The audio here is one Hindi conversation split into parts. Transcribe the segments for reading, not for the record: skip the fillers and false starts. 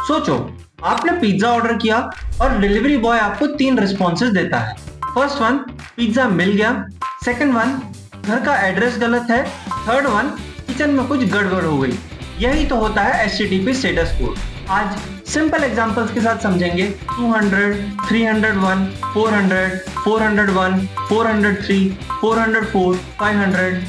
सोचो, आपने पिज्जा ऑर्डर किया और डिलीवरी बॉय आपको 3 रिस्पॉन्सेज देता है। फर्स्ट वन, पिज्जा मिल गया। सेकंड वन, घर का एड्रेस गलत है। थर्ड वन, किचन में कुछ गड़बड़ हो गई। यही तो होता है HTTP स्टेटस कोड। आज सिंपल एग्जांपल्स के साथ समझेंगे। 200, 301, 400, 401, 403, 404, 500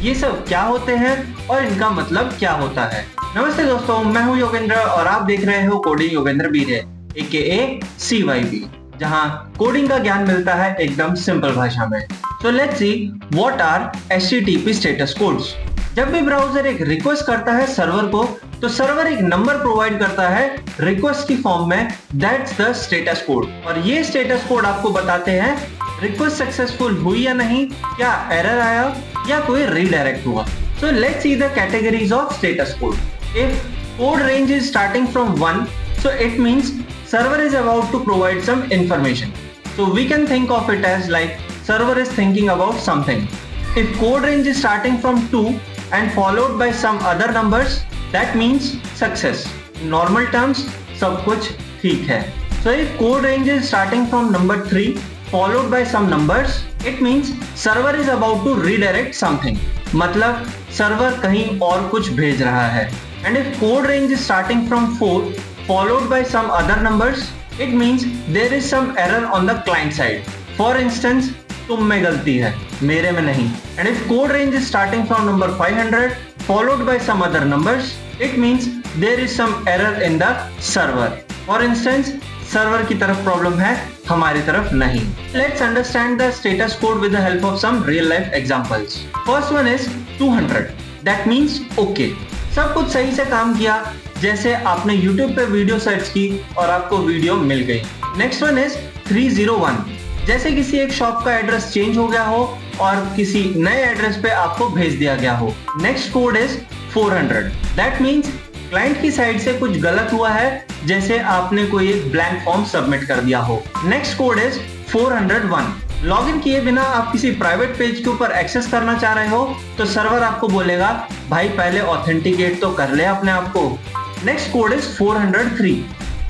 ये सब क्या होते हैं और इनका मतलब क्या होता है। नमस्ते दोस्तों, मैं हूं योगेंद्र और आप देख रहे हो coding Yogendra Bire AKA CYB, जहां कोडिंग का ज्ञान मिलता है एकदम सिंपल भाषा में। So let's see what are HTTP status codes. जब भी ब्राउजर एक रिक्वेस्ट करता है सर्वर को, तो सर्वर एक नंबर प्रोवाइड करता है रिक्वेस्ट की फॉर्म में, दैट्स द स्टेटस कोड। और ये स्टेटस कोड आपको बताते हैं रिक्वेस्ट सक्सेसफुल हुई या नहीं, क्या एरर आया या कोई रीडायरेक्ट हुआ। So let's see the categories of status code. If code range is starting from 1, so it means server is about to provide some information. So we can think of it as like server is thinking about something. If code range is starting from 2 and followed by some other numbers, that means success. In normal terms, सब कुछ ठीक है। So if code range is starting from number 3 followed by some numbers, it means server is about to redirect something. मतलब सर्वर कहीं और कुछ भेज रहा है। And if code range is starting from 4 followed by some other numbers, it means there is some error on the client side. For instance, तुम में गलती है, मेरे में नहीं। And if code range is starting from number 500 followed by some other numbers, it means there is some error in the server. For instance, server की तरफ प्रॉब्लम है, हमारी तरफ नहीं। Let's understand the status code with the help of some real life examples. First one is 200. That means okay. सब कुछ सही से काम किया, जैसे आपने YouTube पे वीडियो सर्च की और आपको वीडियो मिल गई। Next one is 301. जैसे किसी एक शॉप का एड्रेस चेंज हो गया हो और किसी नए एड्रेस पे आपको भेज दिया गया हो। Next code is 400. That means client की साइड से कुछ गलत हुआ है, जैसे आपने कोई एक ब्लैंक फॉर्म सबमिट कर दिया हो। Next code is 401। लॉगिन किए बिना आप किसी प्राइवेट पेज के ऊपर एक्सेस करना चाह रहे हो, तो सर्वर आपको बोलेगा भाई पहले ऑथेंटिकेट तो कर ले अपने आप को। Next code is 403।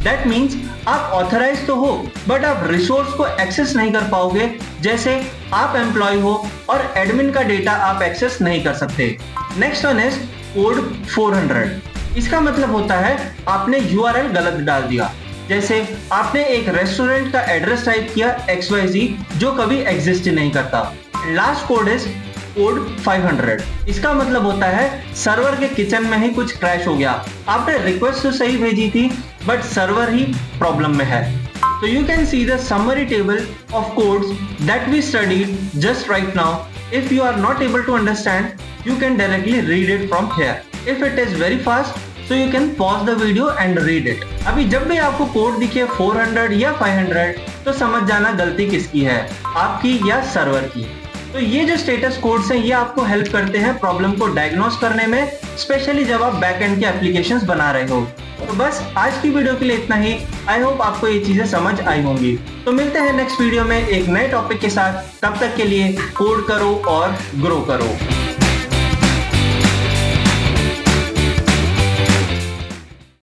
That means आप ऑथराइज तो हो बट आप रिसोर्स को एक्सेस नहीं कर पाओगे, जैसे आप एम्प्लॉय हो और एडमिन का डेटा आप एक्सेस नहीं कर सकते। Next one is code 400। इसका मतलब होता है आपने URL गलत डाल दिया, जैसे आपने एक रेस्टोरेंट का एड्रेस टाइप किया XYZ जो कभी एग्जिस्ट नहीं करता। Last code is code 500। इसका मतलब होता है सर्वर के किचन में ही कुछ क्रैश हो गया। आपने रिक्वेस्ट तो सही भेजी थी बट सर्वर ही प्रॉब्लम में है। So you can see the summary table of codes that we studied just right now. If you are not able to understand, you can directly read it from here. If it is very fast, so you can pause the video and read it. अभी जब भी आपको कोड दिखे 400 या 500, तो समझ जाना गलती किसकी है, आपकी या सर्वर की। तो ये जो स्टेटस कोड्स हैं, ये आपको हेल्प करते हैं प्रॉब्लम को डायग्नोस करने में, स्पेशली जब आप बैकएंड के एप्लीकेशंस बना रहे हो। तो बस आज की वीडियो के लिए इतना ही। आई होप आपको ये चीजें समझ आई होंगी। तो मिलते हैं नेक्स्ट वीडियो में एक नए टॉपिक के साथ। तब तक के लिए कोड करो और ग्रो करो।